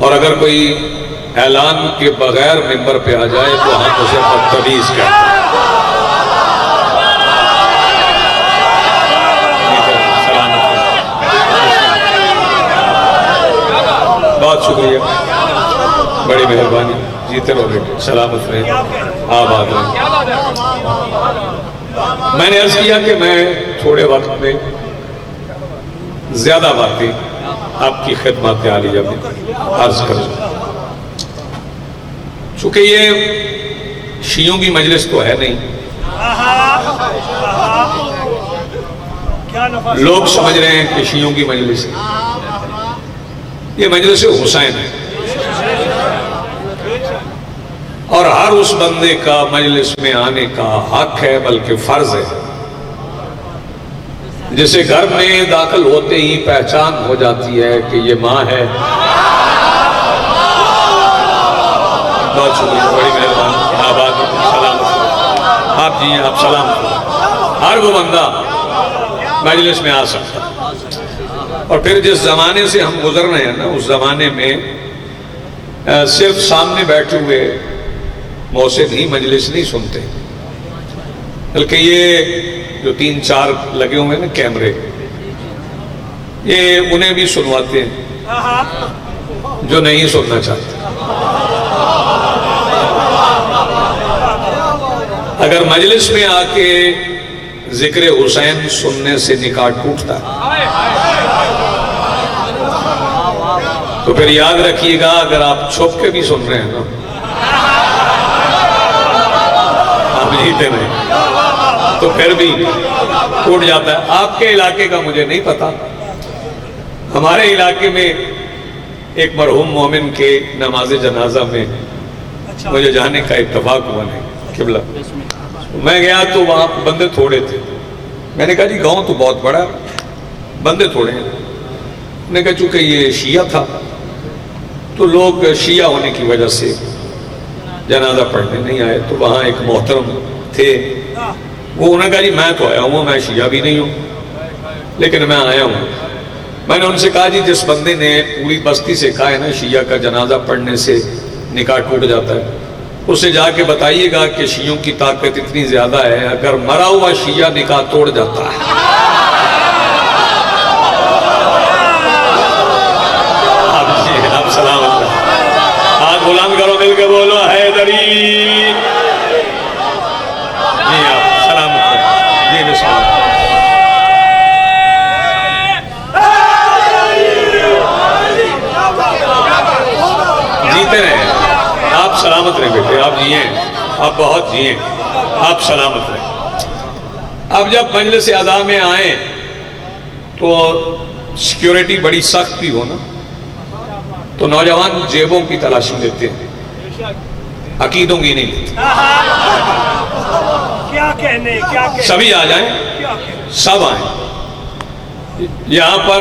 اور اگر کوئی اعلان کے بغیر ممبر پہ آ جائے تو ہم اسے بدتمیز کہتے ہیں۔ بہت شکریہ، بڑی مہربانی، جیتے رہو بیٹے، سلامت رہیں، آباد رہیں۔ میں نے عرض کیا کہ میں تھوڑے وقت میں زیادہ باتیں آپ کی خدمات عالیہ میں عرض کروں، چونکہ یہ شیعوں کی مجلس تو ہے نہیں، لوگ سمجھ رہے ہیں کہ شیعوں کی مجلس ہے، یہ مجلس حسین ہے، اور ہر اس بندے کا مجلس میں آنے کا حق ہے بلکہ فرض ہے، جسے گھر میں داخل ہوتے ہی پہچان ہو جاتی ہے کہ یہ ماں ہے۔ بہت شکریہ، بڑی مہربانی، آباد سلام، آپ جی ہیں، آپ سلام، ہر وہ بندہ مجلس میں آ سکتا۔ اور پھر جس زمانے سے ہم گزر رہے ہیں نا، اس زمانے میں صرف سامنے بیٹھے ہوئے محسن ہی مجلس نہیں سنتے، بلکہ یہ جو 3-4 لگے ہوئے ہیں نا کیمرے، یہ انہیں بھی سنواتے ہیں جو نہیں سننا چاہتے۔ اگر مجلس میں آ کے ذکر حسین سننے سے نکاح ٹوٹتا ہے تو پھر یاد رکھیے گا، اگر آپ چھپ کے بھی سن رہے ہیں نا، آپ جیتے نہیں، تو پھر بھی ٹوٹ جاتا ہے۔ آپ کے علاقے کا مجھے نہیں پتا، ہمارے علاقے میں ایک مرحوم مومن کے نماز جنازہ میں مجھے جانے کا اتفاق ہوا نہیں، قبلہ میں گیا تو وہاں بندے تھوڑے تھے، میں نے کہا جی گاؤں تو بہت بڑا، بندے تھوڑے ہیں۔ میں نے کہا چونکہ یہ شیعہ تھا تو لوگ شیعہ ہونے کی وجہ سے جنازہ پڑھنے نہیں آئے، تو وہاں ایک محترم تھے، وہ انہوں نے کہا جی میں تو آیا ہوں، میں شیعہ بھی نہیں ہوں لیکن میں آیا ہوں۔ میں نے ان سے کہا جی جس بندے نے پوری بستی سے کہا ہے نا شیعہ کا جنازہ پڑھنے سے نکاح ٹوٹ جاتا ہے، اسے جا کے بتائیے گا کہ شیعوں کی طاقت اتنی زیادہ ہے، اگر مرا ہوا شیعہ نکاح توڑ جاتا ہے۔ آپ سلامت رہیں، ہاتھ بلند کرو، مل کے بولو حیدری۔ جی آپ سلامت رہیں، جی بسم اللہ۔ جیتے رہیں، آپ سلامت رہیں بیٹے، آپ جئیں، آپ بہت جئیں، آپ سلامت رہیں۔ اب جب مجلس اعضاء میں آئیں تو سیکیورٹی بڑی سخت بھی ہو نا، تو نوجوان جیبوں کی تلاشی لیتے ہیں، عقیدوں کی نہیں لیتے۔ سبھی آ جائیں، سب آئیں، یہاں پر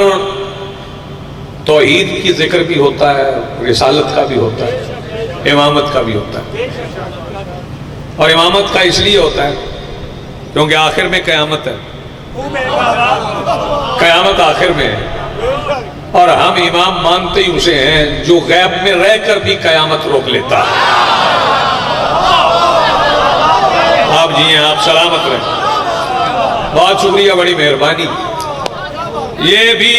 توحید کی ذکر بھی ہوتا ہے، رسالت کا بھی ہوتا ہے، امامت کا بھی ہوتا ہے، اور امامت کا اس لیے ہوتا ہے کیونکہ آخر میں قیامت ہے، قیامت آخر میں ہے، اور ہم امام مانتے ہی اسے ہیں جو غیب میں رہ کر بھی قیامت روک لیتا ہے۔ آپ جی ہیں، آپ سلامت رہیں، بہت شکریہ، بڑی مہربانی۔ یہ بھی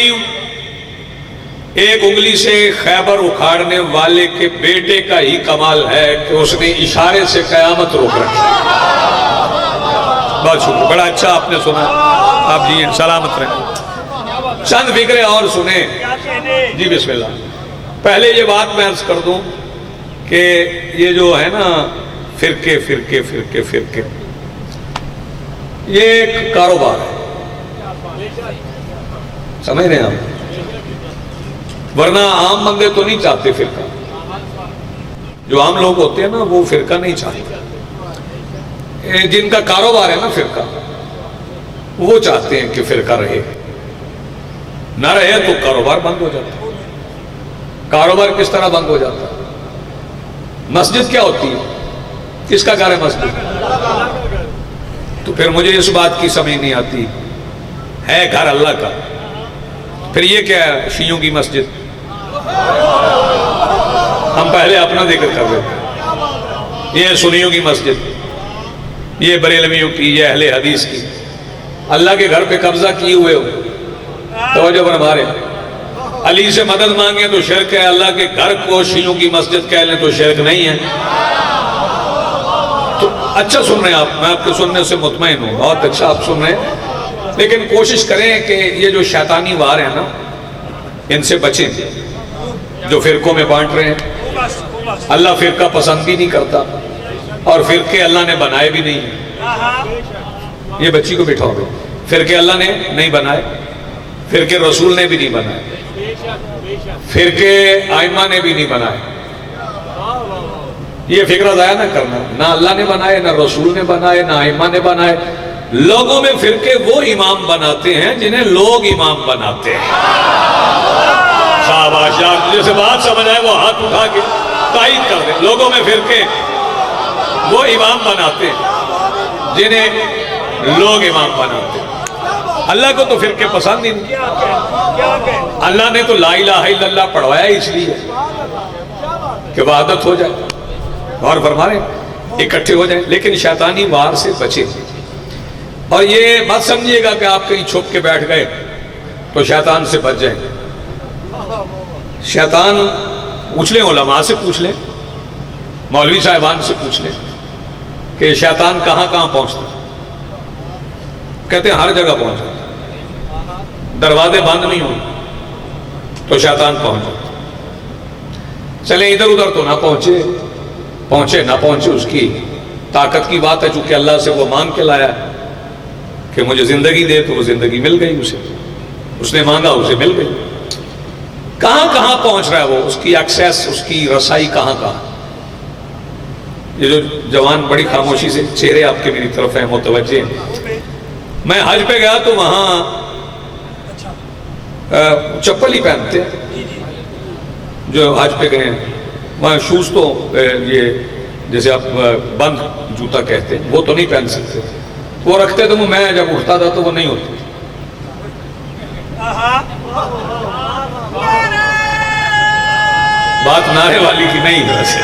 ایک انگلی سے خیبر اکھاڑنے والے کے بیٹے کا ہی کمال ہے کہ اس نے اشارے سے قیامت روک رکھی۔ بہت شکریہ، بڑا اچھا آپ نے سنا، آپ جی ہیں، سلامت رہیں۔ چند فکرے اور سنیں، جی بسم اللہ۔ پہلے یہ بات میں عرض کر دوں کہ یہ جو ہے نا فرقے فرقے فرقے فرقے، یہ ایک کاروبار ہے، سمجھ رہے ہیں آپ؟ ورنہ عام بندے تو نہیں چاہتے فرقہ، جو عام لوگ ہوتے ہیں نا وہ فرقہ نہیں چاہتے، جن کا کاروبار ہے نا فرقہ، وہ چاہتے ہیں کہ فرقہ رہے، نہ رہے تو کاروبار بند ہو جاتا ہے۔ کاروبار کس طرح بند ہو جاتا ہے؟ مسجد کیا ہوتی ہے؟ کس کا گھر ہے مسجد؟ تو پھر مجھے اس بات کی سمجھ نہیں آتی، ہے گھر اللہ کا، پھر یہ کیا ہے شیعوں کی مسجد؟ ہم پہلے اپنا ذکر کر رہے تھے. یہ سنیوں کی مسجد, یہ بریلویوں کی, یہ اہل حدیث کی. اللہ کے گھر پہ قبضہ کیے ہوئے ہو, توجہ پر ہمارے. علی سے مدد مانگیں تو شرک ہے, اللہ کے گھر کو شیعوں کی مسجد کہہ لیں تو شرک نہیں ہے. تو اچھا سن رہے ہیں آپ, میں آپ کے سننے سے مطمئن ہوں, بہت اچھا آپ سن رہے ہیں. لیکن کوشش کریں کہ یہ جو شیطانی وار ہیں نا, ان سے بچیں. جو فرقوں میں بانٹ رہے ہیں, اللہ فرقہ پسند بھی نہیں کرتا, اور فرقے اللہ نے بنائے بھی نہیں ہیں. یہ بچی کو بٹھاؤ گے, فرقے اللہ نے نہیں بنائے, فرقے رسول نے بھی نہیں بنائے, فرقے آئمہ نے بھی نہیں بنائے. یہ فکرہ ضائع نہ کرنا, نہ اللہ نے بنائے, نہ رسول نے بنائے, نہ آئمہ نے بنائے. لوگوں میں فرقے وہ امام بناتے ہیں جنہیں لوگ امام بناتے ہیں. شاباش یار, جسے بات سمجھ آئے وہ ہاتھ اٹھا کے تائید کر دیں. لوگوں میں فرقے وہ امام بناتے ہیں جنہیں لوگ امام بناتے ہیں. اللہ کو تو فرقے پسند ہی نہیں. اللہ نے تو لا الہ الا اللہ پڑھوایا اس لیے کہ وحدت ہو جائے, اور فرما رہے ہیں اکٹھے ہو جائیں. لیکن شیطانی وار سے بچے. اور یہ مت سمجھیے گا کہ آپ کہیں چھپ کے بیٹھ گئے تو شیطان سے بچ جائیں. شیطان پوچھ لیں, علماء سے پوچھ لیں, مولوی صاحبان سے پوچھ لیں کہ شیطان کہاں کہاں پہنچتا. کہتے ہیں ہر جگہ پہنچ جاتا, دروازے بند نہیں ہوں تو شیطان پہنچ جاتا. چلیں ادھر ادھر تو نہ پہنچے نہ پہنچے اس کی طاقت کی بات ہے. چونکہ اللہ سے وہ مانگ کے لایا کہ مجھے زندگی دے, تو وہ زندگی مل گئی اسے. اس نے مانگا, اسے مل گئی. کہاں کہاں پہنچ رہا ہے وہ, اس کی ایکسیس, اس کی رسائی کہاں کہاں. یہ جو جوان بڑی خاموشی سے چہرے آپ کے میری طرف ہیں, متوجہ ہیں. میں حج پہ گیا تو وہاں چپل ہی پہنتے ہیں جو حج پہ گئے ہیں. وہاں شوز تو یہ جیسے آپ بند جوتا کہتے ہیں وہ تو نہیں پہن سکتے. وہ رکھتے تو میں جب اٹھتا تھا تو وہ نہیں ہوتے. بات نعرے والی کی نہیں ہے ویسے,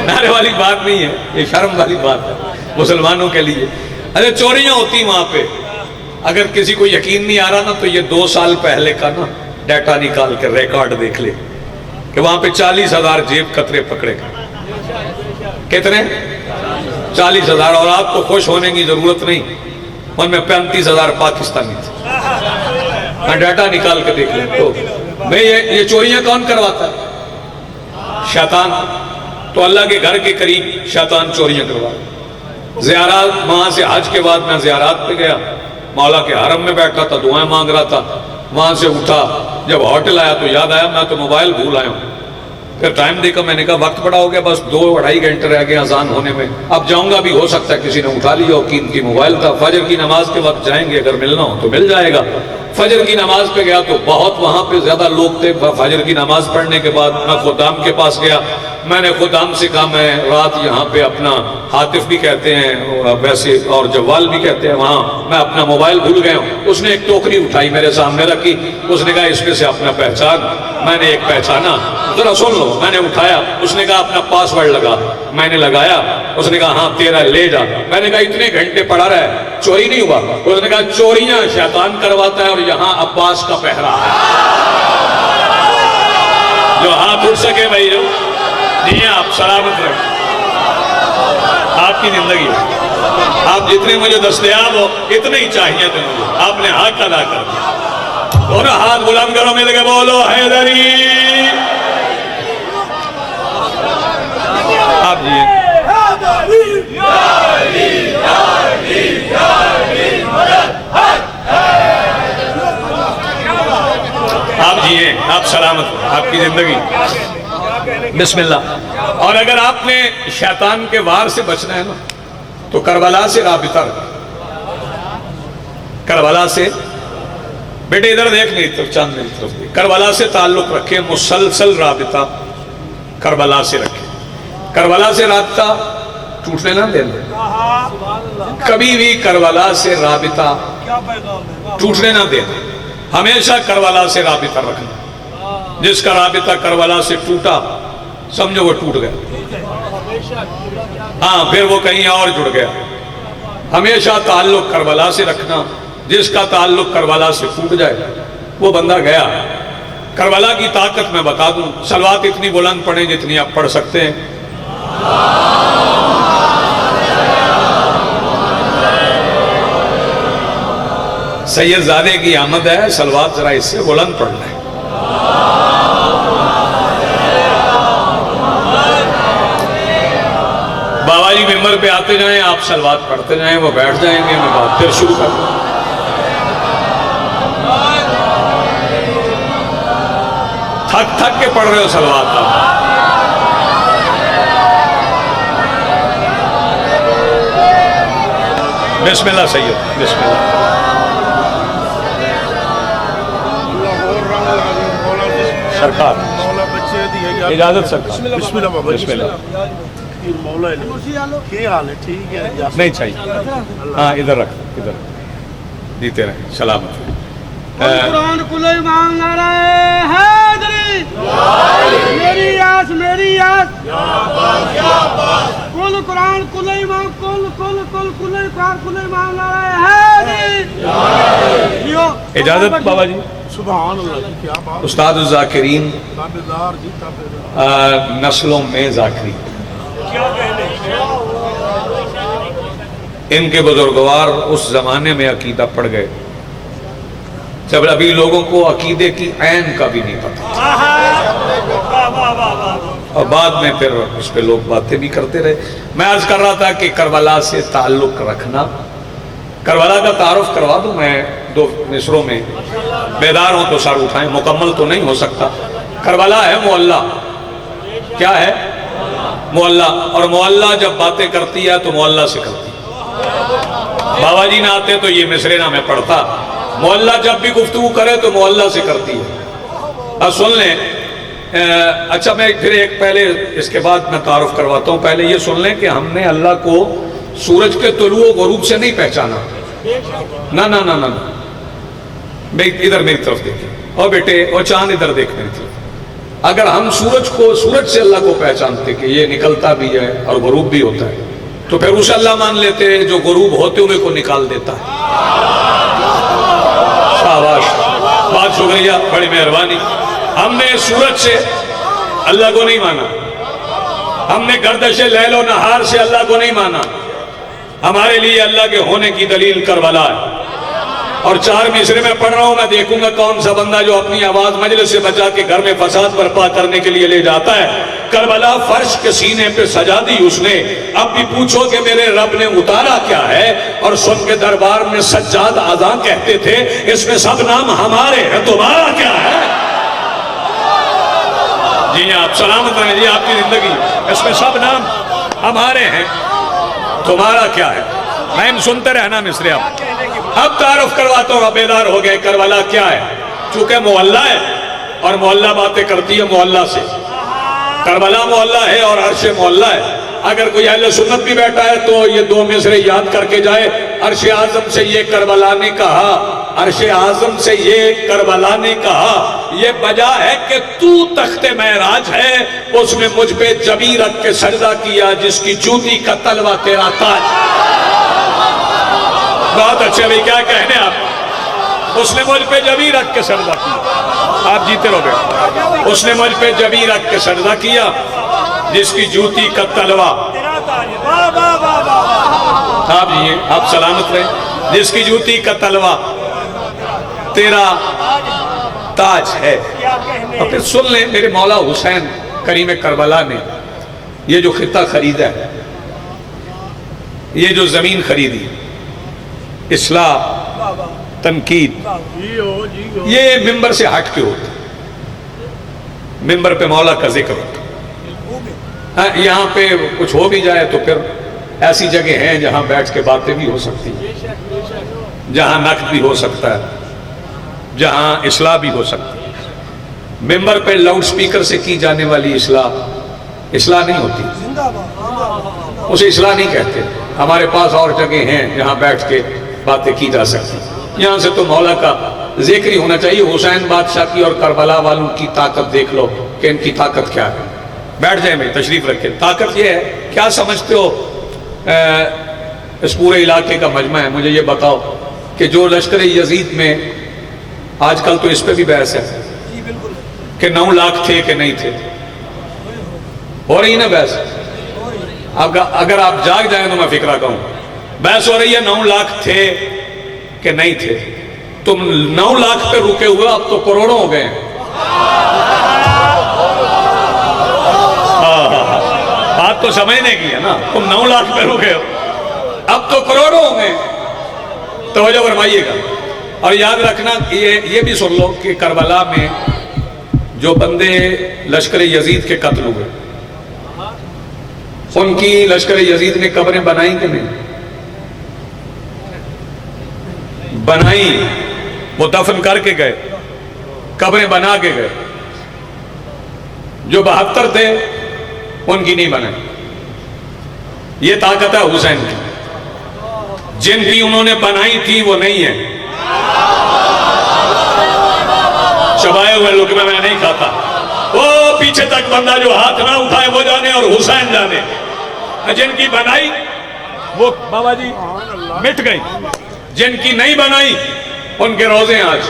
نعرے والی بات نہیں ہے, یہ شرم والی بات ہے مسلمانوں کے لیے. ارے چوریاں ہوتی وہاں پہ. اگر کسی کو یقین نہیں آ رہا نا تو یہ 2 سال پہلے کا نا ڈیٹا نکال کے ریکارڈ دیکھ لے کہ وہاں پہ 40,000 جیب کترے پکڑے گئے. کتنے؟ 40,000. اور آپ کو خوش ہونے کی ضرورت نہیں, ان میں 35,000 پاکستانی تھے. میں ڈیٹا نکال کے دیکھ لیں تو بھئی یہ چوریاں کون کرواتا ہے؟ شیطان. تو اللہ کے گھر کے قریب شیطان چوریاں کروا. زیارات, وہاں سے حج کے بعد میں زیارات پہ گیا, مولا کے حرم میں بیٹھا تھا, دعائیں مانگ رہا تھا. وہاں سے اٹھا, جب ہوٹل آیا تو یاد آیا میں تو موبائل بھول آیا ہوں. پھر ٹائم دیکھا, میں نے کہا وقت بڑا ہو گیا, بس 2-2.5 گھنٹے رہ گئے اذان ہونے میں. اب جاؤں گا بھی, ہو سکتا ہے کسی نے اٹھا لیا ہو, قیمتی موبائل تھا. فجر کی نماز کے وقت جائیں گے, اگر ملنا ہو تو مل جائے گا. فجر کی نماز پہ گیا تو بہت وہاں پہ زیادہ لوگ تھے. فجر کی نماز پڑھنے کے بعد میں خدام کے پاس گیا. میں نے خدام سے کہا میں رات یہاں پہ اپنا ہاتف بھی کہتے ہیں ویسے اور جوال بھی کہتے ہیں, وہاں میں اپنا موبائل بھول گیا ہوں. اس نے ایک ٹوکری اٹھائی میرے سامنے رکھی, اس نے کہا اس میں سے اپنا پہچان. میں نے ایک پہچانا, ذرا سن لو. میں نے اٹھایا, اس نے کہا اپنا پاس ورڈ لگا. میں نے لگایا, اس نے کہا ہاں تیرا لے جا. میں نے کہا اتنے گھنٹے پڑا رہا ہے, چوری نہیں ہوا. اس نے کہا چوریاں شیطان کرواتا ہے اور یہاں عباس کا پہرا ہے. جو ہاتھ اٹھ سکے بھائی جی آپ سلامت رہیں, آپ کی زندگی آپ جتنے مجھے دستیاب ہو اتنے ہی چاہیے تھے مجھے. آپ نے ہاتھ ادا کر دیا. دونوں ہاتھ بلند کرو, مل کے بولو حیدری. آپ جی آپ جیئے, آپ سلامت, آپ کی زندگی. بسم اللہ. اور اگر آپ نے شیطان کے وار سے بچنا ہے نا تو کربلا سے رابطہ رکھیں. کربلا سے, بیٹے ادھر دیکھ نہیں تو چاند میری طرف دیکھ. کربلا سے تعلق رکھیں, مسلسل رابطہ کربلا سے رکھیں. کربلا سے رابطہ ٹوٹنے نہ دیں. کبھی بھی کربلا سے رابطہ ٹوٹنے نہ دیں. ہمیشہ کربلا سے رابطہ رکھنا. جس کا رابطہ کربلا سے ٹوٹا سمجھو وہ ٹوٹ گیا، ہاں پھر وہ کہیں اور جڑ گیا۔ ہمیشہ تعلق کربلا سے رکھنا، جس کا تعلق کربلا سے ٹوٹ جائے وہ بندہ گیا۔ کربلا کی طاقت میں بتا دوں، صلوات اتنی بلند پڑھیں جتنی آپ پڑھ سکتے ہیں۔ سید زادے کی آمد ہے، صلوات ذرا اس سے بلند پڑھنا ہے۔ بابا جی ممبر پہ آتے جائیں، آپ صلوات پڑھتے جائیں، وہ بیٹھ جائیں گے، میں بات پھر شروع کر دوں۔ تھک تھک کے پڑھ رہے ہو صلوات آپ۔ بسم اللہ سید، بسم اللہ۔ سرکار اجازت سرکار، بسم اللہ بابا، بسم اللہ۔ مولا کیا حال ہے؟ ٹھیک ہے؟ نہیں چاہیے، ہاں ادھر رکھ، ادھر دیتے رہیں، سلامت۔ قرآن کلے مانگ رہے حیدری، میری آس میری آس، کل قرآن کلے مانگ، کل کلے قرآن کلے مانگ رہے حیدری۔ اجازت بابا جی۔ سبحان اللہ جی، کیا بات۔ استاد الذاکرین، تابعدار جی، تابعدار۔ نسلوں میں ذاکری، ان کے بزرگوار اس زمانے میں عقیدہ پڑ گئے جب ابھی لوگوں کو عقیدے کی عین کا بھی نہیں پتا، اور بعد میں پھر اس پہ لوگ باتیں بھی کرتے رہے۔ میں عرض کر رہا تھا کہ کربلا سے تعلق رکھنا، کربلا کا تعارف کروا دوں میں 2 مصروں میں، بیدار ہوں تو سر اٹھائیں، مکمل تو نہیں ہو سکتا۔ کربلا ہے معلّہ، کیا ہے؟ معلّہ، اور معلّہ جب باتیں کرتی ہے تو معلّہ سے کرتی ہے۔ بابا جی نہ آتے تو یہ مصرے نہ میں پڑھتا۔ معلّہ جب بھی گفتگو کرے تو معلّہ سے کرتی ہے۔ اب سن لیں، اچھا میں پھر ایک پہلے اس کے بعد میں تعارف کرواتا ہوں، پہلے یہ سن لیں کہ ہم نے اللہ کو سورج کے طلوع و غروب سے نہیں پہچانا، نہ نہ نہ نہ۔ ادھر میری طرف دیکھیں، اور بیٹے اور چاند ادھر دیکھ میری طرف۔ اگر ہم سورج سے اللہ کو پہچانتے کہ یہ نکلتا بھی ہے اور غروب بھی ہوتا ہے تو پھر اسے اللہ مان لیتے جو غروب ہوتے ہوئے کو نکال دیتا ہے۔ شاباش، بہت شکریہ، بڑی مہربانی۔ ہم نے سورج سے اللہ کو نہیں مانا، ہم نے گردش لیل و نہار سے اللہ کو نہیں مانا۔ ہمارے لیے اللہ کے ہونے کی دلیل کربلا ہے، اور 4 مصرے میں پڑھ رہا ہوں، میں دیکھوں گا کون سا بندہ جو اپنی آواز مجلس سے بچا کے گھر میں فساد برپا کرنے کے لیے لے جاتا ہے۔ کربلا فرش کے سینے پہ سجا دی اس نے، اب بھی پوچھو کہ میرے رب نے اتارا کیا ہے، اور سن کے دربار میں سجاد اذاں کہتے تھے اس میں سب نام ہمارے ہیں، تمہارا کیا ہے؟ جی آپ سلامت رہیں جی، آپ کی زندگی اس میں سب نام ہمارے ہیں، تمہارا کیا ہے؟ میں سنتے رہنا مصرے۔ اب تعارف کرواتا ہوں، بیدار ہو گئے کربلا کیا ہے، چونکہ معلّہ ہے اور معلّہ باتیں کرتی ہے معلّہ سے۔ کربلا معلّہ ہے اور عرش معلّہ ہے۔ اگر کوئی اہل سنت بھی بیٹھا ہے تو یہ 2 مصرے یاد کر کے جائے۔ عرش اعظم سے یہ کربلا نے کہا، عرش اعظم سے یہ کربلا نے کہا، یہ بجا ہے کہ تو تخت معراج ہے، اس نے مجھ پہ جبیں رکھ کے سجدہ کیا، جس کی جوتی کا تلوہ تیرا تاج۔ بہت اچھے بھائی، کیا کہنے آپ؟ اس نے مجھ پہ جبیں رکھ کے سجدہ کیا، آپ جیتے رہو گے۔ اس نے مجھ پہ جبیں رکھ کے سجدہ کیا، جس کی جوتی کا تلوہ، آپ جیئے، آپ سلامت رہیں، جس کی جوتی کا تلوہ تیرا تاج ہے۔ اور پھر سن لیں، میرے مولا حسین کریم کربلا نے یہ جو خطہ خریدا ہے، یہ جو زمین خریدی، اصلاح، تنقید، یہ ممبر سے ہٹ کے ہوتا، ممبر پہ مولا کا ذکر ہوتا۔ یہاں پہ کچھ ہو بھی جائے تو پھر ایسی جگہ ہیں جہاں بیٹھ کے باتیں بھی ہو سکتی ہیں، جہاں نقد بھی ہو سکتا ہے، جہاں اصلاح بھی ہو سکتی ہے۔ ممبر پہ لاؤڈ سپیکر سے کی جانے والی اصلاح نہیں ہوتی، اسے اصلاح نہیں کہتے۔ ہمارے پاس اور جگہ ہیں جہاں بیٹھ کے باتیں کی جا سکتی۔ یہاں سے تو مولا کا ذکر ہی ہونا چاہیے حسین بادشاہ کی اور کربلا والوں کی طاقت دیکھ لو کہ ان کی طاقت کیا ہے. بیٹھ جائیں میں تشریف رکھیں. طاقت یہ ہے, کیا سمجھتے ہو اس پورے علاقے کا مجمع ہے؟ مجھے یہ بتاؤ کہ جو لشکر یزید میں آج کل تو اس پہ بھی بحث ہے کہ 9 لاکھ تھے کہ نہیں تھے, ہو رہی نا بحث. اگر آپ جاگ جائیں تو میں فکرہ کہوں, بحث ہو رہی ہے 9 لاکھ تھے کہ نہیں تھے. تم 9 لاکھ پہ رکے ہوئے, اب تو کروڑوں ہو گئے ہیں. بات تو سمجھنے کی ہے نا, تم 9 لاکھ پہ رکے ہو, اب تو کروڑوں ہو گئے. توجہ فرمائیے گا. اور یاد رکھنا یہ بھی سن لو کہ کربلا میں جو بندے لشکر یزید کے قتل ہوئے, ان کی لشکر یزید نے قبریں بنائیں کہ نہیں بنائی؟ وہ دفن کر کے گئے, قبریں بنا کے گئے. جو 72 تھے ان کی نہیں بنائی. یہ طاقت ہے حسین کی. جن کی انہوں نے بنائی تھی وہ نہیں ہے. چبائے ہوئے لقمے میں نہیں کھاتا. وہ پیچھے تک بندہ جو ہاتھ نہ اٹھائے وہ جانے اور حسین جانے. جن کی بنائی وہ بابا جی مٹ گئی, جن کی نہیں بنائی ان کے روزے ہیں آج.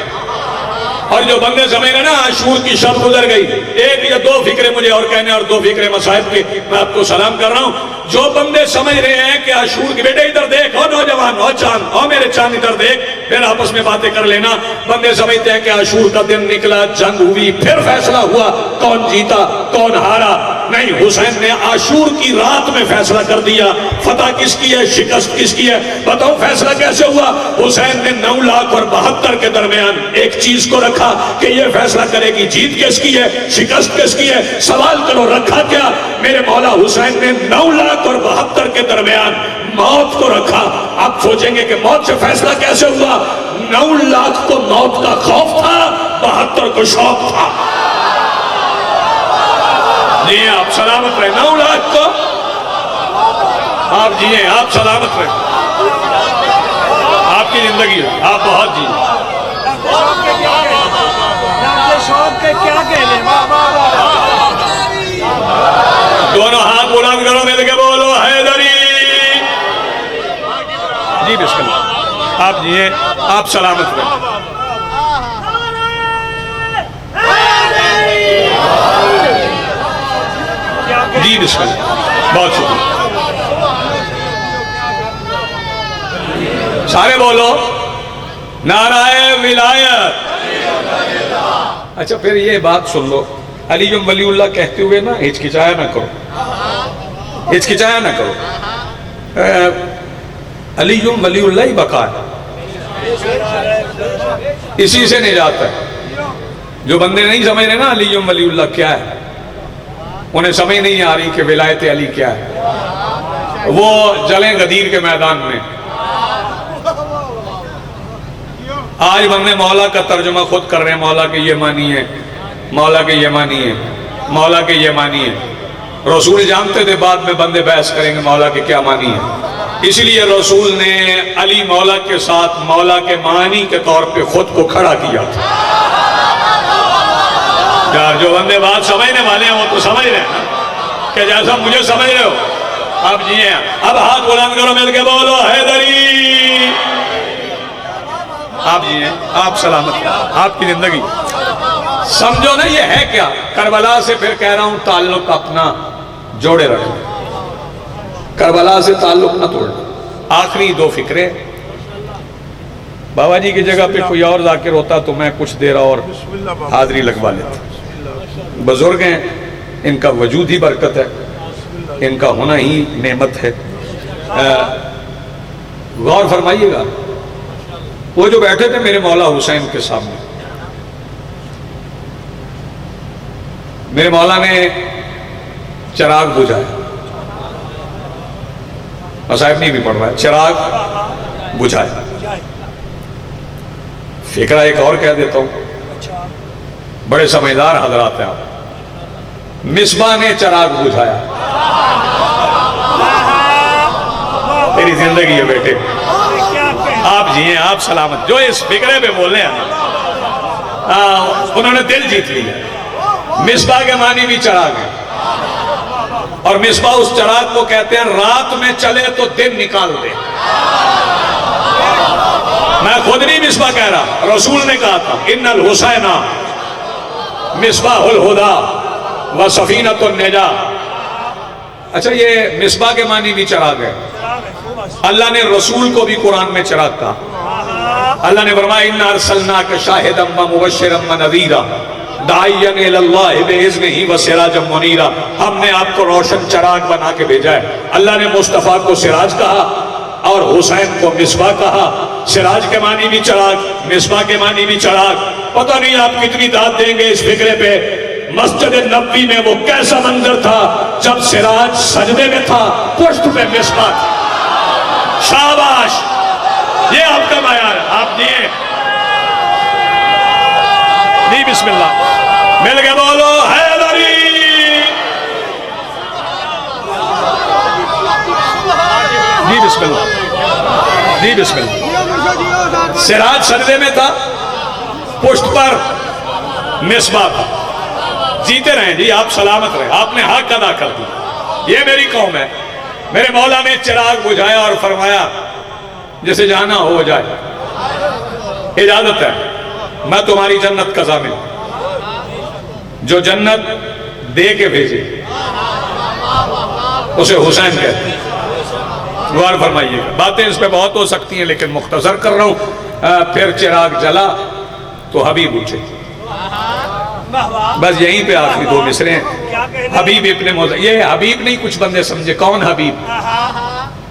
اور جو بندے سمجھ رہے نا عاشور کی شب گزر گئی, 1 یا 2 فکرے مجھے اور کہنے اور 2 فکرے مصائب کے میں آپ کو سلام کر رہا ہوں. جو بندے سمجھ رہے ہیں کہ عاشور کی, بیٹے ادھر دیکھ, او نوجوان, او چاند, او میرے چاند ادھر دیکھ, پھر آپس میں باتیں کر لینا. بندے سمجھتے ہیں کہ عاشور کا دن نکلا, جنگ ہوئی, پھر فیصلہ ہوا کون جیتا کون ہارا. نہیں, حسین نے عاشور کی رات میں فیصلہ کر دیا فتح کس کی ہے, شکست کس کی ہے. بتاؤ فیصلہ کیسے ہوا؟ حسین نے 9 لاکھ اور 72 کے درمیان ایک چیز کو رکھا کہ یہ فیصلہ کرے گی جیت کس کی ہے, شکست کس کی ہے. سوال کرو رکھا کیا؟ میرے مولا حسین نے 9 لاکھ اور 72 کے درمیان موت کو رکھا. آپ سوچیں گے کہ موت سے فیصلہ کیسے ہوا؟ 9 لاکھ کو موت کا خوف تھا, 72 کو شوق تھا. جی آپ سلامت رہیں. 9 لاکھ کو آپ جیئیں, آپ سلامت رہیں. آپ کی زندگی ہے, آپ بہت جیئیں. شوق کے کیا کہنے, دونوں ہاتھ بلند کرو, مل کے بولو حیدری. جی بسم اللہ, آپ جیئیں, آپ سلامت رہیں. جی بسم اللہ, بہت شکریہ. سارے بولو نعرہ ولایت. اچھا پھر یہ بات سن لو, علی ولی اللہ کہتے ہوئے نا ہچکچایا نہ کرو, ہچکچایا نہ کرو. علی ولی اللہ ہی بقا ہے, اسی سے نجات ہے. جو بندے نہیں سمجھ رہے نا علی ولی اللہ کیا ہے, انہیں سمجھ نہیں آ رہی کہ ولایت علی کیا ہے. وہ جلیں غدیر کے میدان میں. آج بندے مولا کا ترجمہ خود کر رہے ہیں, مولا کے یہ معنی ہے, مولا کے یہ معنی ہے, مولا کے یہ معنی ہے. رسول جانتے تھے, بعد میں بندے بحث کریں گے مولا کے کیا معنی ہے. اس لیے رسول نے علی مولا کے ساتھ مولا کے معنی کے طور پہ خود کو کھڑا کیا تھا. یار جو بندے بات سمجھنے والے ہیں وہ تو سمجھ رہے ہیں کہ جیسا مجھے سمجھ رہے ہو. اب جیئیں, اب ہاتھ بلند کرو, مل کے بولو حیدری. آپ جیئیں, آپ سلامت, آپ کی زندگی. سمجھو نا یہ ہے کیا. کربلا سے پھر کہہ رہا ہوں تعلق اپنا جوڑے رکھو, کربلا سے تعلق نہ توڑ. آخری 2 فکرے. بابا جی کی جگہ پہ کوئی اور ذاکر ہوتا تو میں کچھ دیر اور حاضری لگوا لیتا. بزرگ ہیں, ان کا وجود ہی برکت ہے, ان کا ہونا ہی نعمت ہے. غور فرمائیے گا, وہ جو بیٹھے تھے میرے مولا حسین کے سامنے, میرے مولا نے چراغ بجھایا. مصائب نہیں بھی پڑھ رہا ہے, چراغ بجھایا. فکرہ ایک اور کہہ دیتا ہوں, بڑے سمجھدار حضرات ہیں آپ. مصباح نے چراغ بجھایا. تیری زندگی ہے بیٹے, آپ جیئیں, آپ سلامت. جو اس فکرے پہ بولے ہیں انہوں نے دل جیت لیا. مصباح کے معنی بھی چراغ ہے, اور مصباح اس چراغ کو کہتے ہیں رات میں چلے تو دن نکال دے. میں خود نہیں مصباح کہہ رہا, رسول نے کہا تھا ان الحسین مصباح الہدا و سفینۃ النجا. اچھا, یہ مصباح کے معنی بھی چراغ ہے. اللہ نے رسول کو بھی قرآن میں چراغ کہا. اللہ نے فرمایا انا ارسلناک شاہدا و مبشرا و نذیرا داعیا الی اللہ باذنہ و سراجا منیرا. ہم نے آپ کو روشن چراغ بنا کے بھیجا ہے. اللہ نے مصطفیٰ کو سراج کہا اور حسین کو مصباح کہا. سراج کے معنی بھی چراغ, مصباح کے معنی بھی چراغ. پتہ نہیں آپ کتنی داد دیں گے اس فکرے پہ. مسجد نبوی میں وہ کیسا منظر تھا جب سراج سجدے میں تھا, پشت پہ مصباح تھا. شاباش, یہ آپ کا معیار ہے. آپ دیے نہیں, بسم اللہ مل کے بولو حیدری. جی بسم اللہ, جی بسم اللہ. سراج سجدے میں تھا, پشت پر مصباح تھا. جیتے رہیں جی, آپ سلامت رہیں, آپ نے حق ادا کر دیا. یہ میری قوم ہے. میرے مولا نے چراغ بجھایا اور فرمایا جسے جانا ہو جائے, اجازت ہے, میں تمہاری جنت کا ضامن. جو جنت دے کے بھیجے اسے حسین کہتے ہیں. غور فرمائیے گا, باتیں اس پہ بہت ہو سکتی ہیں لیکن مختصر کر رہا ہوں. پھر چراغ جلا تو حبیب اٹھے. بس یہیں پہ آخری دو مصرے ہیں. حبیب ابن موزہ, یہ حبیب نہیں کچھ بندے سمجھے, کون حبیب؟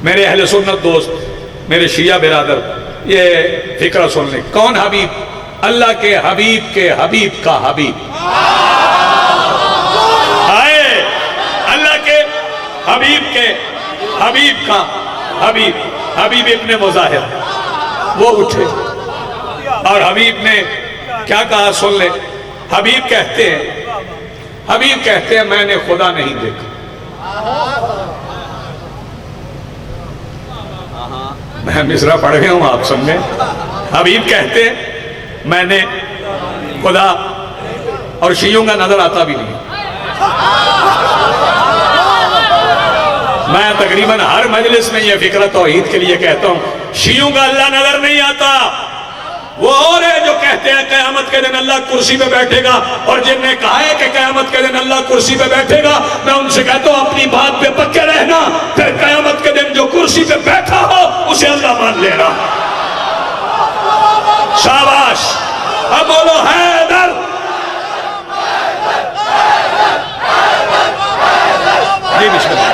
میرے اہل سنت دوست, میرے شیعہ برادر, یہ فکرہ سن لیں. کون حبیب؟ اللہ کے حبیب کا حبیب. آئے اللہ کے حبیب کا حبیب, حبیب ابن مظاہر. وہ اٹھے اور حبیب نے کیا کہا سن لیں. حبیب کہتے ہیں میں نے خدا نہیں دیکھا. میں مصرع پڑھ گیا ہوں, آپ سمجھیں. حبیب کہتے ہیں میں نے خدا, اور شیعوں کا نظر آتا بھی نہیں. میں تقریباً ہر مجلس میں یہ فکرہ توحید کے لیے کہتا ہوں, شیعوں کا اللہ نظر نہیں آتا. وہ اور ہے جو کہتے ہیں قیامت کے دن اللہ کرسی پہ بیٹھے گا, اور جن نے کہا ہے کہ قیامت کے دن اللہ کرسی پہ بیٹھے گا, میں ان سے کہتا ہوں اپنی بات پہ پکے رہنا, پھر قیامت کے دن جو کرسی پہ بیٹھا ہو اسے اللہ مان لینا. شاباش, اب بولو حیدر. جی بسم اللہ,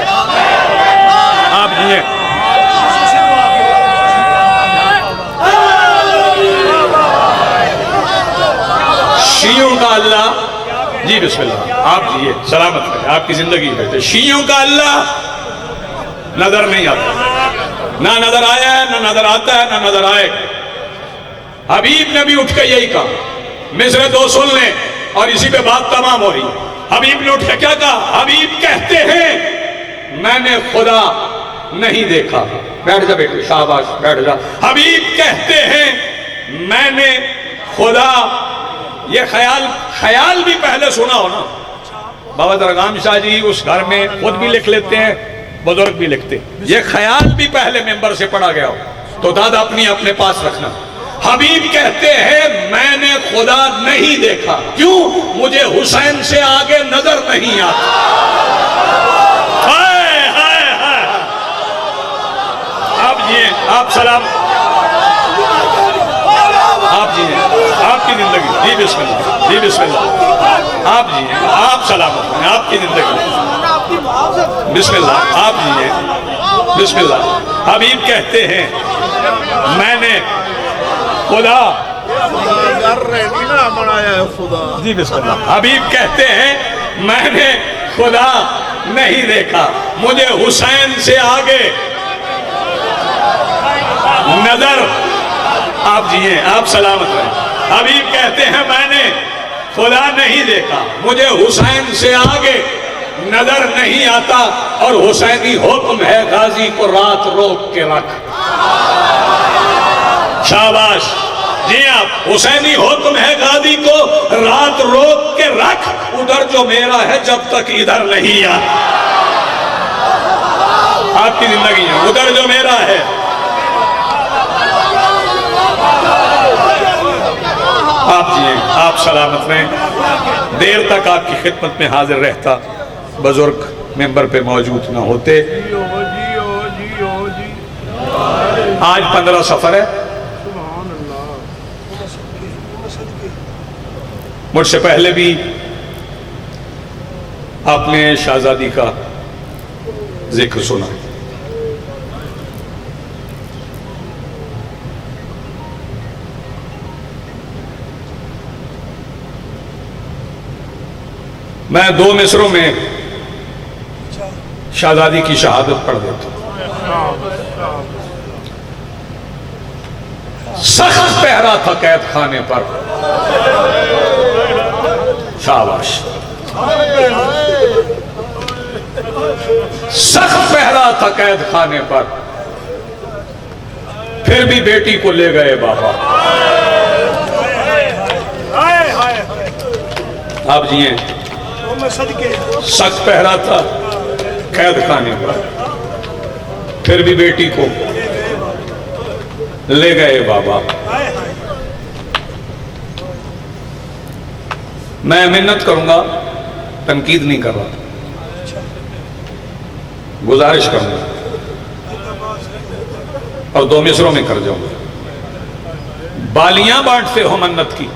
آپ جیے. شیعوں کا اللہ, جی بسم اللہ, آپ جیے سلامت رہے, آپ کی زندگی بیٹھے. شیعوں کا اللہ نظر نہیں آتا, نہ نظر آیا ہے, نہ نظر آتا ہے, نہ نظر آئے. حبیب نے بھی اٹھ کے یہی کہا. مصرے دو سن لیں اور اسی پہ بات تمام ہو رہی. حبیب نے اٹھ کے کیا کہا؟ حبیب کہتے ہیں میں نے خدا نہیں دیکھا. بیٹھ جا بیٹے, شاباش بیٹھ جا. حبیب کہتے ہیں میں نے خدا, یہ خیال بھی پہلے سنا ہو نا. بابا درغام شاہ جی اس گھر میں خود بھی لکھ لیتے ہیں, بزرگ بھی لکھتے ہیں. یہ خیال بھی پہلے ممبر سے پڑھا گیا ہو تو دادا اپنے پاس رکھنا. حبیب کہتے ہیں میں نے خدا نہیں دیکھا. کیوں؟ مجھے حسین سے آگے نظر نہیں آتا. ہائے ہائے ہائے. آپ جی, آپ سلام, آپ جی, آپ کی زندگی. جی بسم اللہ, جی بسم اللہ, آپ جی, آپ سلامت ہیں, آپ کی زندگی. بسم اللہ, آپ جی, بسم اللہ. حبیب کہتے ہیں میں نے خدا, جی بسم اللہ. حبیب کہتے ہیں میں نے خدا نہیں دیکھا, مجھے حسین سے آگے نظر. آپ جیے, آپ سلامت رہیں. حبیب کہتے ہیں میں نے خدا نہیں دیکھا, مجھے حسین سے آگے نظر نہیں آتا, اور حسینی حکم ہے غازی کو رات روک کے رکھ. شاباش, جی آپ حسینی ہو تم ہے غازی کو رات روک کے رکھ ادھر جو میرا ہے جب تک ادھر نہیں آ آپ کی زندگی ہے ادھر جو میرا ہے آپ جیئیں آپ سلامت رہیں دیر تک آپ کی خدمت میں حاضر رہتا بزرگ ممبر پہ موجود نہ ہوتے آج 15 سفر ہے مجھ سے پہلے بھی آپ نے شہزادی کا ذکر سنا میں 2 مصروں میں شہزادی کی شہادت پڑھ دیتا ہوں سخت پہرا تھا قید خانے پر شاباش سخت پہرا تھا قید خانے پر پھر بھی بیٹی کو لے گئے بابا آپ جیئیں سخت پہرا تھا قید خانے پر پھر بھی بیٹی کو لے گئے بابا میں محنت کروں گا تنقید نہیں کر رہا گزارش کروں گا اور 2 مصروں میں کر جاؤں گا بالیاں بانٹتے ہو منت کی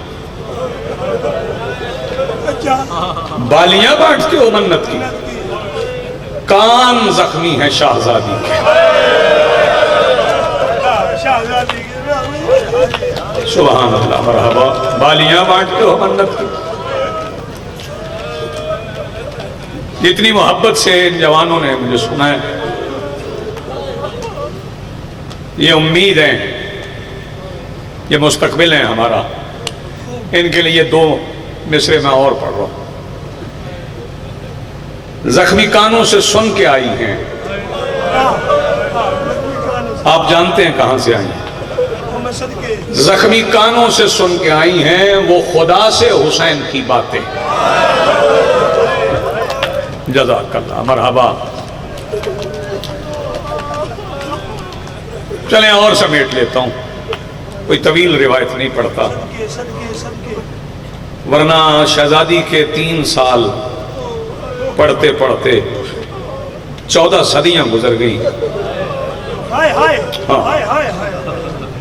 بالیاں بانٹتے ہو منت کی کان زخمی ہے شہزادی کے سبحان اللہ مرحبا بالیاں بانٹتے ہو منت کی اتنی محبت سے ان جوانوں نے مجھے سنا ہے یہ امید ہے یہ مستقبل ہے ہمارا ان کے لیے 2 مصرے میں اور پڑھ رہا ہوں زخمی کانوں سے سن کے آئی ہیں آپ جانتے ہیں کہاں سے آئی ہیں زخمی کانوں سے سن کے آئی ہیں وہ خدا سے حسین کی باتیں جزاک اللہ مرحبا چلیں اور سمیٹ لیتا ہوں کوئی طویل روایت نہیں پڑھتا ورنہ شہزادی کے 3 سال پڑھتے پڑھتے 14 صدیاں گزر گئی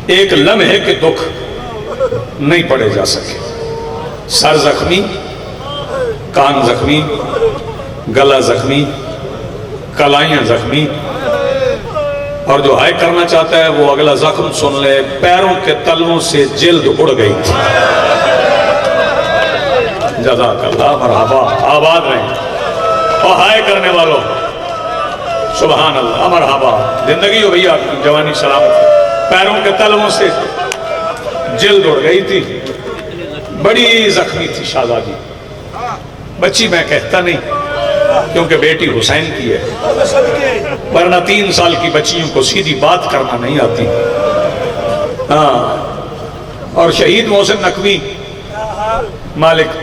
ایک لمحے کے دکھ نہیں پڑے جا سکے سر زخمی کان زخمی گلا زخمی کلائیاں زخمی اور جو ہائے کرنا چاہتا ہے وہ اگلا زخم سن لے پیروں کے تلووں سے جلد اڑ گئی تھی جزاک اللہ مرحبا آباد رہیں اور ہائے کرنے والوں سبحان اللہ مرحبا زندگی ہو بھئی آپ کی جوانی سلامت پیروں کے تلووں سے جلد اڑ گئی تھی بڑی زخمی تھی شہزادی بچی میں کہتا نہیں کیونکہ بیٹی حسین کی ہے ورنہ 3 سال کی بچیوں کو سیدھی بات کرنا نہیں آتی اور شہید محسن نقوی مالک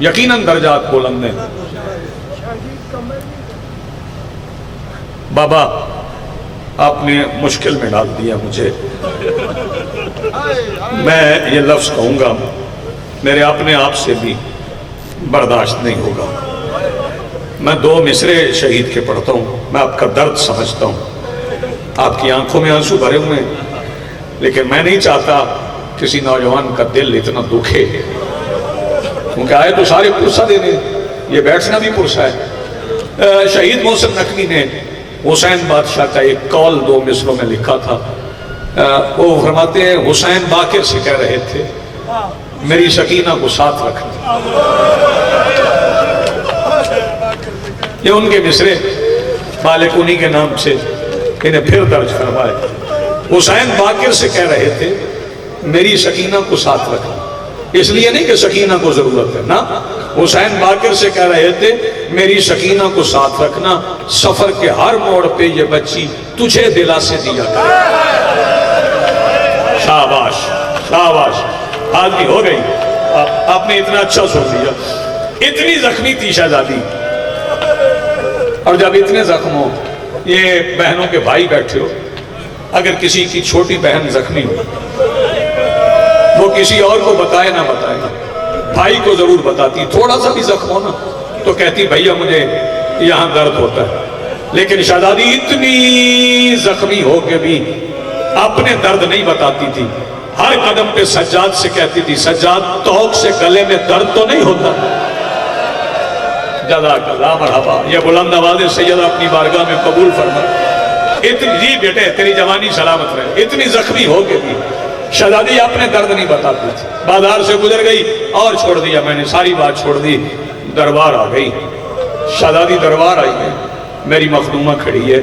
یقیناً درجات بلند ہیں بابا آپ نے مشکل میں ڈال دیا مجھے میں یہ لفظ کہوں گا میرے اپنے آپ سے بھی برداشت نہیں ہوگا میں 2 مصرے شہید کے پڑھتا ہوں میں آپ کا درد سمجھتا ہوں آپ کی آنکھوں میں آنسو بھرے ہوئے ہیں لیکن میں نہیں چاہتا کسی نوجوان کا دل اتنا دکھے کیونکہ آئے تو سارے پرسہ دینے یہ بیٹھنا بھی پرسہ ہے شہید محسن نقوی نے حسین بادشاہ کا ایک قول 2 مصروں میں لکھا تھا وہ فرماتے ہیں حسین باقر سے کہہ رہے تھے میری سکینہ کو ساتھ رکھنا یہ ان کے مصرے مالک انہی کے نام سے انہیں پھر درج فرمائے حسین باقر سے کہہ رہے تھے میری سکینہ کو ساتھ رکھنا اس لیے نہیں کہ سکینہ کو ضرورت ہے نا حسین باقر سے کہہ رہے تھے میری سکینہ کو ساتھ رکھنا سفر کے ہر موڑ پہ یہ بچی تجھے دلاسے دیا کرے شاباش شاباش آدمی ہو گئی. آپ نے اتنا اچھا سن لیا. اتنی زخمی تھی شہزادی. اور جب اتنے زخم ہو, یہ بہنوں کے بھائی بیٹھے ہو, اگر کسی کی چھوٹی بہن زخمی ہو, وہ کسی اور کو بتائے نہ بتائے, بھائی کو ضرور بتاتی. تھوڑا سا بھی زخم ہو نا تو کہتی بھیا مجھے یہاں درد ہوتا ہے. لیکن شہزادی اتنی زخمی ہو کے بھی اپنے درد نہیں بتاتی تھی. ہر قدم پہ سجاد سے کہتی تھی, سجاد توق سے گلے میں درد تو نہیں ہوتا. جزاک اللہ, مرحبا. یہ بلند آواز سیدہ اپنی بارگاہ میں قبول فرما. اتنی جی بیٹے تیری جوانی سلامت رہے. اتنی زخمی ہو کے بھی شہزادی اپنے درد نہیں بتاتی تھی. بازار سے گزر گئی اور چھوڑ دیا میں نے, ساری بات چھوڑ دی. دربار آ گئی. شہزادی دربار آئی ہے, میری مخدومہ کھڑی ہے.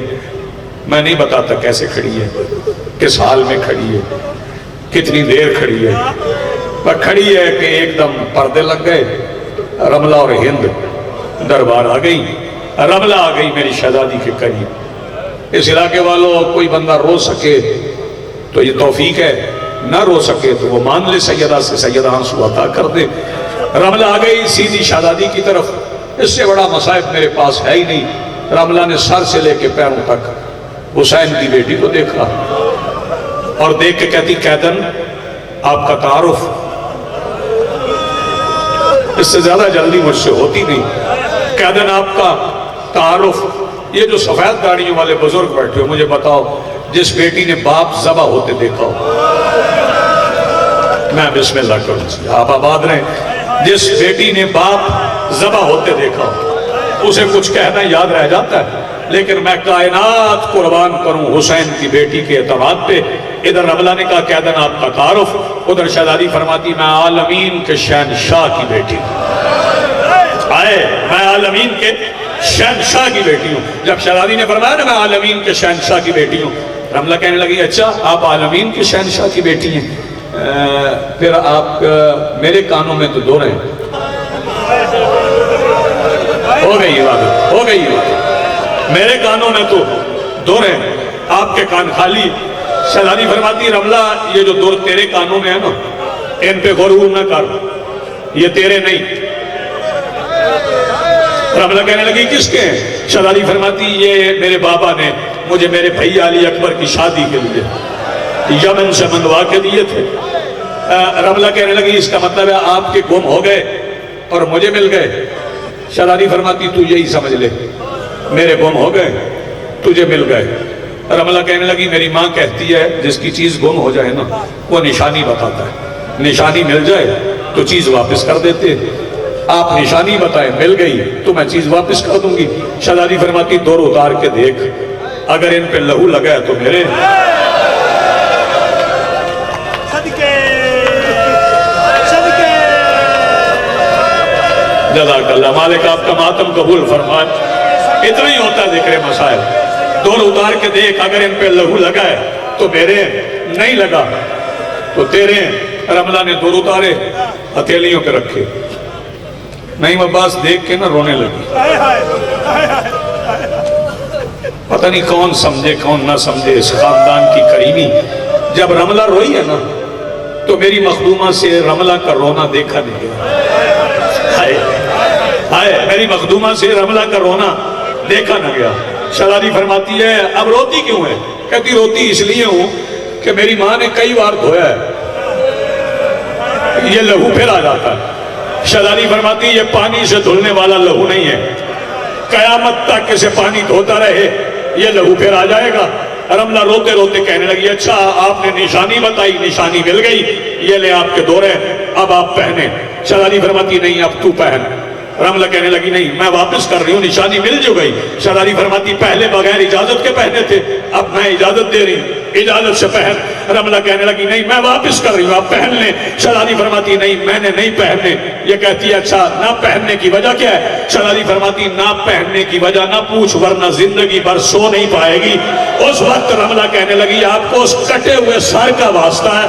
میں نہیں بتاتا کیسے کھڑی ہے, کس حال میں کھڑی ہے, کتنی دیر کھڑی ہے. پر کھڑی ہے کہ ایک دم پردے لگ گئے. رملہ اور ہند دربار آ گئی. رملہ آ گئی میری شہزادی کے قریب. اس علاقے والوں کوئی بندہ رو سکے تو یہ توفیق ہے, نہ رو سکے تو وہ مان لے سیدہ سے, سیدہ آنسو عطا کر دے. رملہ آ گئی سیدھی شہزادی کی طرف. اس سے بڑا مصائب میرے پاس ہے ہی نہیں. رملہ نے سر سے لے کے پیروں تک حسین کی بیٹی کو دیکھا اور دیکھ کے کہتی قیدن آپ کا تعارف. اس سے زیادہ جلدی مجھ سے ہوتی نہیں. قیدن آپ کا تعارف. یہ جو سفید داڑھیوں والے بزرگ بیٹھے ہو, مجھے بتاؤ جس بیٹی نے باپ ذبح ہوتے دیکھا ہو. میں بسم اللہ کروں, آپ آباد رہیں. جس بیٹی نے باپ ذبح ہوتے دیکھا ہو, اسے کچھ کہنا یاد رہ جاتا ہے. لیکن میں کائنات قربان کروں حسین کی بیٹی کے اعتماد پہ. ادھر رملہ نے کہا قیدن آپ کا تعارف. ادھر شہزادی فرماتی میں عالمین کے شہنشاہ کی بیٹی ہوں. آئے, میں عالمین کے شہنشاہ کی بیٹی ہوں. جب شہزادی نے فرمایا نا میں عالمین کے شہنشاہ کی بیٹی ہوں, رملہ کہنے لگی اچھا آپ عالمین کے شہنشاہ کی بیٹی ہیں, پھر آپ میرے کانوں میں تو دو رہے ہیں. ہو گئی عبادت, ہو گئی عبادت. میرے کانوں میں تو دو رہے ہیں, آپ کے کان خالی. شہزادی فرماتی رملہ یہ جو دور تیرے کانوں میں ہے نا, ان پہ غرور نہ کر, یہ تیرے نہیں. رملہ کہنے لگی کس کے ہیں؟ شہزادی فرماتی یہ میرے بابا نے مجھے میرے بھائی علی اکبر کی شادی کے لیے یمن سے منگوا کے دیے تھے. رملہ کہنے لگی اس کا مطلب ہے آپ کے گم ہو گئے اور مجھے مل گئے. شہزادی فرماتی تو یہی سمجھ لے, میرے گم ہو گئے تجھے مل گئے. رملہ کہنے لگی میری ماں کہتی ہے جس کی چیز گم ہو جائے نا وہ نشانی بتاتا ہے, نشانی مل جائے تو چیز واپس کر دیتے. آپ نشانی بتائیں, مل گئی تو میں چیز واپس کر دوں گی. شہزادی فرماتی دور اتار کے دیکھ, اگر ان پہ لہو لگا ہے تو میرے. جزاک اللہ, مالک آپ کا ماتم قبول فرمائے. اتنا ہی ہوتا ہے ذکر مسائل. دور اتار کے دیکھ, اگر ان پہ لہو لگا ہے تو میرے, نہیں لگا تو تیرے. رملہ نے دور اتارے, ہتھیلیوں پہ رکھے. نعیم عباس دیکھ کے نہ رونے لگی. پتہ نہیں کون سمجھے کون نہ سمجھے اس خاندان کی کریمی. جب رملہ روئی ہے نا تو میری مخدومہ سے رملہ کا رونا دیکھا نہیں گیا. ہائے, میری مخدومہ سے رملہ کا رونا دیکھا نہ گیا. شہزادی فرماتی ہے اب روتی کیوں ہے؟ کہتی روتی اس لیے ہوں کہ میری ماں نے کئی بار دھویا ہے, یہ لہو پھر آ جاتا ہے. شہزادی فرماتی یہ پانی سے دھلنے والا لہو نہیں ہے, قیامت تک اسے پانی دھوتا رہے یہ لہو پھر آ جائے گا. رملہ روتے روتے کہنے لگی اچھا آپ نے نشانی بتائی, نشانی مل گئی, یہ لے آپ کے دورے, اب آپ پہنے. شہزادی فرماتی نہیں اب تو پہن. رملہ کہنے لگی نہیں میں واپس کر رہی ہوں, نشانی مل جو گئی. شہزادی فرماتی پہلے بغیر اجازت کے پہنے تھے, اب میں اجازت دے رہی ہوں, اجازت سے پہن. رملہ کہنے لگی نہیں میں واپس کر رہی ہوں, آپ پہن لیں. شہزادی فرماتی نہیں میں نے نہیں پہننے. یہ کہتی ہے اچھا نہ پہننے کی وجہ کیا ہے؟ شہزادی فرماتی نہ پہننے کی وجہ نہ پوچھ ورنہ زندگی بھر سو نہیں پائے گی. اس وقت رملہ کہنے لگی آپ کو اس کٹے ہوئے سر کا واسطہ ہے,